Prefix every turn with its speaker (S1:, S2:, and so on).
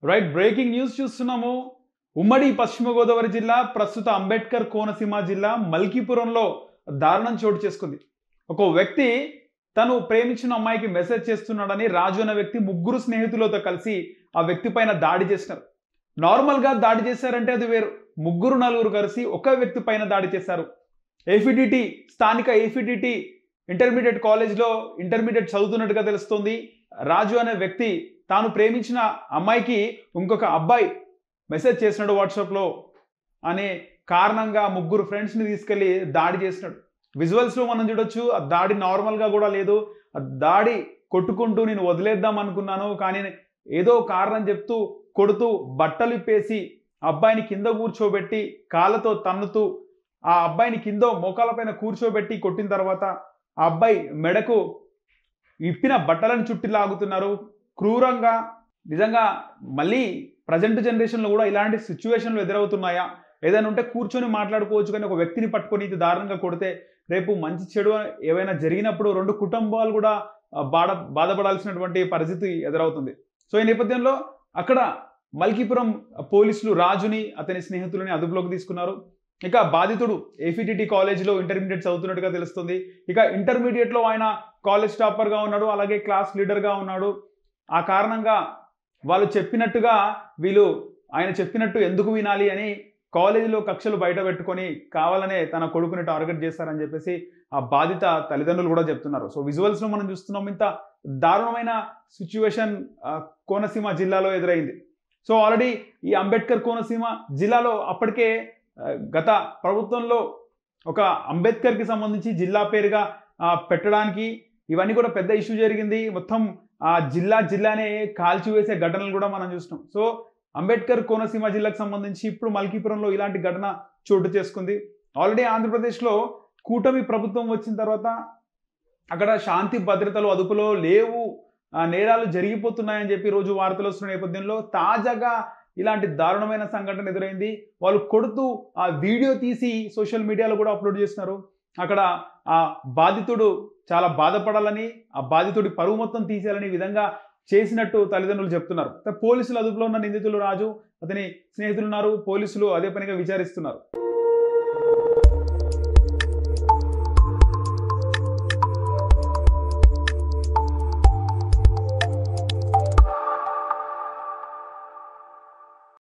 S1: Right breaking news చూస్తున్నాము. ఉమ్మడి పశ్చిమ గోదావరి జిల్లా, ప్రస్తుత అంబేద్కర్ కోనసీమ జిల్లా మల్కీపురంలో దారుణం చోటు చేసుకుంది. ఒక వ్యక్తి తను ప్రేమించిన అమ్మాయికి మెసేజ్ చేస్తున్నాడని రాజు అనే వ్యక్తి ముగ్గురు స్నేహితులతో కలిసి ఆ వ్యక్తి పైన దాడి చేసినారు. నార్మల్గా దాడి చేశారంటే అది వేరు. ముగ్గురు నలుగురు కలిసి ఒక వ్యక్తి పైన దాడి చేశారు. ఏఫిడిటి స్థానిక ఏఫిడిటి ఇంటర్మీడియట్ కాలేజ్లో ఇంటర్మీడియట్ చదువుతున్నట్టుగా తెలుస్తోంది. రాజు అనే వ్యక్తి తాను ప్రేమించిన అమ్మాయికి ఇంకొక అబ్బాయి మెసేజ్ చేసినాడు వాట్సాప్లో అనే కారణంగా ముగ్గురు ఫ్రెండ్స్ని తీసుకెళ్లి దాడి చేసినాడు. విజువల్స్లో మనం చూడొచ్చు. ఆ దాడి నార్మల్గా కూడా లేదు. ఆ దాడి కొట్టుకుంటూ నేను వదిలేద్దాం అనుకున్నాను, కానీ ఏదో కారణం చెప్తూ కొడుతూ బట్టలు ఇప్పేసి అబ్బాయిని కింద కూర్చోబెట్టి కాళ్ళతో తన్నుతూ ఆ అబ్బాయిని కింద మోకాల పైన కూర్చోబెట్టి కొట్టిన తర్వాత ఆ అబ్బాయి మెడకు ఇప్పిన బట్టలను చుట్టి లాగుతున్నారు క్రూరంగా. నిజంగా మళ్ళీ ప్రజెంట్ జనరేషన్లో కూడా ఇలాంటి సిచ్యువేషన్లు ఎదురవుతున్నాయా? ఏదైనా ఉంటే కూర్చొని మాట్లాడుకోవచ్చు, కానీ ఒక వ్యక్తిని పట్టుకొని ఇది దారుణంగా కొడితే రేపు మంచి చెడు ఏవైనా జరిగినప్పుడు రెండు కుటుంబాలు కూడా బాధపడాల్సినటువంటి పరిస్థితి ఎదురవుతుంది. సో ఈ నేపథ్యంలో అక్కడ మల్కీపురం పోలీసులు రాజుని అతని స్నేహితులని అదుపులోకి తీసుకున్నారు. ఇక బాధితుడు ఏఫిడిటి కాలేజీలో ఇంటర్మీడియట్ చదువుతున్నట్టుగా తెలుస్తుంది. ఇక ఇంటర్మీడియట్లో ఆయన కాలేజ్ టాపర్గా ఉన్నాడు, అలాగే క్లాస్ లీడర్గా ఉన్నాడు. ఆ కారణంగా వాళ్ళు చెప్పినట్టుగా ఆయన చెప్పినట్టు ఎందుకు వినాలి అని కాలేజీలో కక్షలు బయట పెట్టుకొని కావాలనే తన కొడుకుని టార్గెట్ చేస్తారని చెప్పేసి ఆ బాధిత తల్లిదండ్రులు కూడా చెప్తున్నారు. సో విజువల్స్లో మనం చూస్తున్నాం. ఇంత దారుణమైన సిచ్యువేషన్ కోనసీమ జిల్లాలో ఎదురైంది. సో ఆల్రెడీ ఈ అంబేద్కర్ కోనసీమ జిల్లాలో అప్పటికే గత ప్రభుత్వంలో ఒక అంబేద్కర్కి సంబంధించి జిల్లా పేరుగా పెట్టడానికి ఇవన్నీ కూడా పెద్ద ఇష్యూ జరిగింది. మొత్తం ఆ జిల్లానే కాల్చివేసే ఘటనలు కూడా మనం చూసినాం. సో అంబేద్కర్ కోనసీమ జిల్లాకు సంబంధించి ఇప్పుడు మల్కీపురంలో ఇలాంటి ఘటన చోటు చేసుకుంది. ఆల్రెడీ ఆంధ్రప్రదేశ్లో కూటమి ప్రభుత్వం వచ్చిన తర్వాత అక్కడ శాంతి భద్రతలు అదుపులో లేవు, నేరాలు జరిగిపోతున్నాయని చెప్పి రోజు వార్తలు వస్తున్న నేపథ్యంలో తాజాగా ఇలాంటి దారుణమైన సంఘటన ఎదురైంది. వాళ్ళు కొడుతూ ఆ వీడియో తీసి సోషల్ మీడియాలో కూడా అప్లోడ్ చేస్తున్నారు. అక్కడ ఆ బాధితుడు చాలా బాధపడాలని, ఆ బాధితుడి పరువు మొత్తం తీసేయాలని విధంగా చేసినట్టు తల్లిదండ్రులు చెప్తున్నారు. పోలీసులు అదుపులో ఉన్న నిందితులు రాజు, అతని స్నేహితులు ఉన్నారు. పోలీసులు అదే పనిగా విచారిస్తున్నారు.